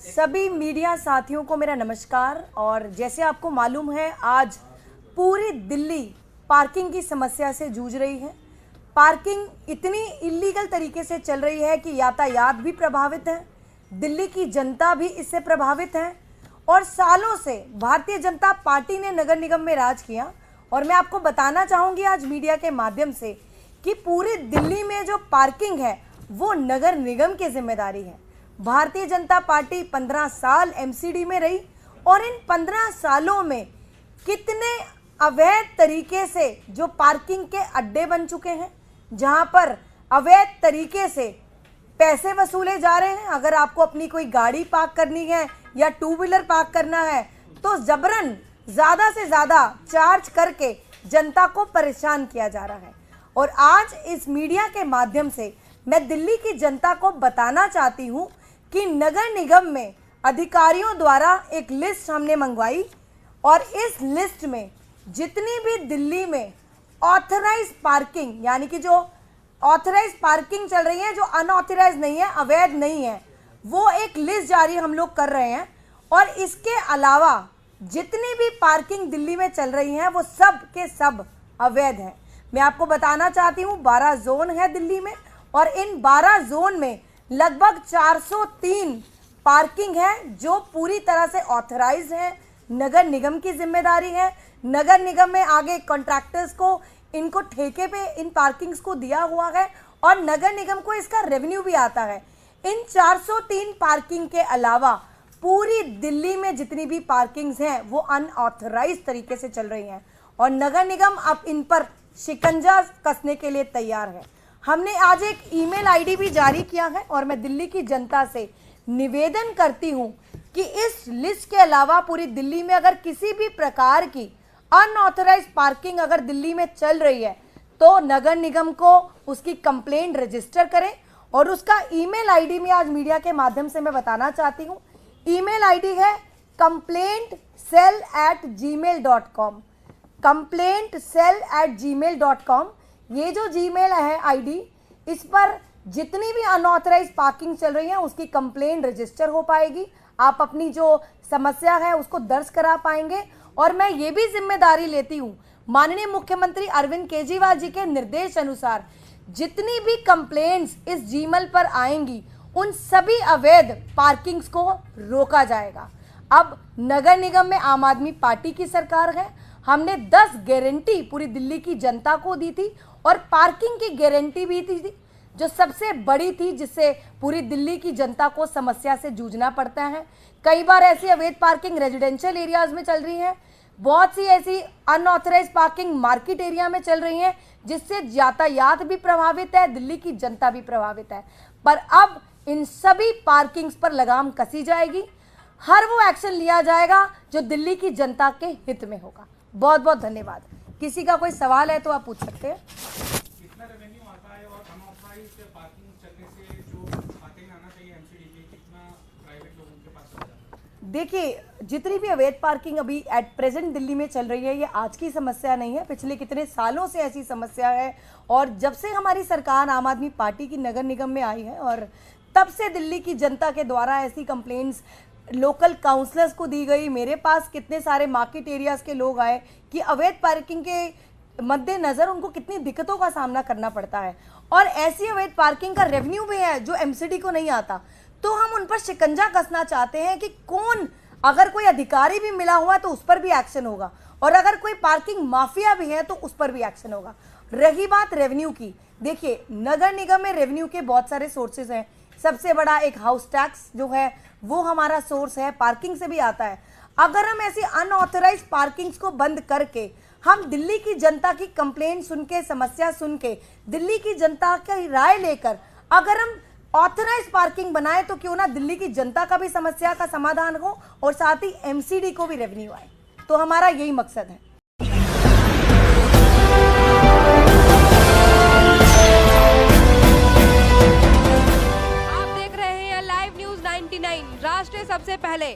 सभी मीडिया साथियों को मेरा नमस्कार। और जैसे आपको मालूम है, आज पूरी दिल्ली पार्किंग की समस्या से जूझ रही है। पार्किंग इतनी इलीगल तरीके से चल रही है कि यातायात भी प्रभावित है, दिल्ली की जनता भी इससे प्रभावित है। और सालों से भारतीय जनता पार्टी ने नगर निगम में राज किया। और मैं आपको बताना चाहूँगी आज मीडिया के माध्यम से कि पूरी दिल्ली में जो पार्किंग है वो नगर निगम की जिम्मेदारी है। भारतीय जनता पार्टी 15 साल एमसीडी में रही और इन 15 सालों में कितने अवैध तरीके से जो पार्किंग के अड्डे बन चुके हैं, जहां पर अवैध तरीके से पैसे वसूले जा रहे हैं। अगर आपको अपनी कोई गाड़ी पार्क करनी है या टू व्हीलर पार्क करना है तो जबरन ज़्यादा से ज़्यादा चार्ज करके जनता को परेशान किया जा रहा है। और आज इस मीडिया के माध्यम से मैं दिल्ली की जनता को बताना चाहती हूँ कि नगर निगम में अधिकारियों द्वारा एक लिस्ट हमने मंगवाई और इस लिस्ट में जितनी भी दिल्ली में ऑथराइज पार्किंग, यानी कि जो ऑथराइज पार्किंग चल रही है, जो अनऑथराइज नहीं है, अवैध नहीं है, वो एक लिस्ट जारी हम लोग कर रहे हैं। और इसके अलावा जितनी भी पार्किंग दिल्ली में चल रही हैं वो सब के सब अवैध हैं। मैं आपको बताना चाहती हूँ 12 जोन है दिल्ली में और इन 12 जोन में लगभग 403 पार्किंग है जो पूरी तरह से ऑथराइज है। नगर निगम की जिम्मेदारी है। नगर निगम में आगे कॉन्ट्रैक्टर्स को इनको ठेके पे इन पार्किंग्स को दिया हुआ है और नगर निगम को इसका रेवेन्यू भी आता है। इन 403 पार्किंग के अलावा पूरी दिल्ली में जितनी भी पार्किंग्स हैं वो अनऑथराइज तरीके से चल रही हैं और नगर निगम अब इन पर शिकंजा कसने के लिए तैयार है। हमने आज एक ईमेल आईडी भी जारी किया है और मैं दिल्ली की जनता से निवेदन करती हूं कि इस लिस्ट के अलावा पूरी दिल्ली में अगर किसी भी प्रकार की अनऑथराइज पार्किंग अगर दिल्ली में चल रही है तो नगर निगम को उसकी कंप्लेंट रजिस्टर करें। और उसका ईमेल आईडी में आज मीडिया के माध्यम से मैं बताना चाहती हूं। ईमेल आईडी है complaintcell@gmail.com, complaintcell@gmail.com। ये जो जीमेल है आईडी, इस पर जितनी भी अनऑथराइज पार्किंग चल रही है उसकी कंप्लेंट रजिस्टर हो पाएगी। आप अपनी जो समस्या है उसको दर्ज करा पाएंगे। और मैं ये भी जिम्मेदारी लेती हूँ, माननीय मुख्यमंत्री अरविंद केजरीवाल जी के निर्देश अनुसार जितनी भी कंप्लेंट्स इस जीमेल पर आएंगी उन सभी अवैध पार्किंग्स को रोका जाएगा। अब नगर निगम में आम आदमी पार्टी की सरकार है। हमने 10 गारंटी पूरी दिल्ली की जनता को दी थी और पार्किंग की गारंटी भी थी जो सबसे बड़ी थी, जिससे पूरी दिल्ली की जनता को समस्या से जूझना पड़ता है। कई बार ऐसी अवैध पार्किंग रेजिडेंशियल एरियाज में चल रही है, बहुत सी ऐसी अनऑथराइज पार्किंग मार्केट एरिया में चल रही है, जिससे यातायात भी प्रभावित है, दिल्ली की जनता भी प्रभावित है। पर अब इन सभी पार्किंग्स पर लगाम कसी जाएगी। हर वो एक्शन लिया जाएगा जो दिल्ली की जनता के हित में होगा। बहुत बहुत धन्यवाद। किसी का कोई सवाल है तो आप पूछ सकते हैं। कितना रेवेन्यू आता है और अनऑथराइज पार्किंग चलने से जो खाते में आना चाहिए एमसीडी में, कितना प्राइवेट लोगों के पास चला जाता है? देखिए, जितनी भी अवैध पार्किंग अभी एट प्रेजेंट दिल्ली में चल रही है, ये आज की समस्या नहीं है, पिछले कितने सालों से ऐसी समस्या है। और जब से हमारी सरकार आम आदमी पार्टी की नगर निगम में आई है और तब से दिल्ली की जनता के द्वारा ऐसी कंप्लेंट्स लोकल काउंसलर्स को दी गई। मेरे पास कितने सारे मार्केट एरियाज के लोग आए कि अवैध पार्किंग के मद्देनज़र उनको कितनी दिक्कतों का सामना करना पड़ता है और ऐसी अवैध पार्किंग का रेवेन्यू भी है जो एमसीडी को नहीं आता। तो हम उन पर शिकंजा कसना चाहते हैं कि कौन, अगर कोई अधिकारी भी मिला हुआ है तो उस पर भी एक्शन होगा और अगर कोई पार्किंग माफिया भी है तो उस पर भी एक्शन होगा। रही बात रेवेन्यू की, देखिए नगर निगम में रेवेन्यू के बहुत सारे सोर्सेज हैं। सबसे बड़ा एक हाउस टैक्स जो है वो हमारा सोर्स है, पार्किंग से भी आता है। अगर हम ऐसी अनऑथराइज पार्किंग्स को बंद करके हम दिल्ली की जनता की कंप्लेंट सुन के, समस्या सुन के, दिल्ली की जनता की राय लेकर अगर हम ऑथराइज पार्किंग बनाए तो क्यों ना दिल्ली की जनता का भी समस्या का समाधान हो और साथ ही एमसीडी को भी रेवेन्यू आए। तो हमारा यही मकसद है। आप देख रहे हैं लाइव न्यूज 99, राष्ट्र सबसे पहले।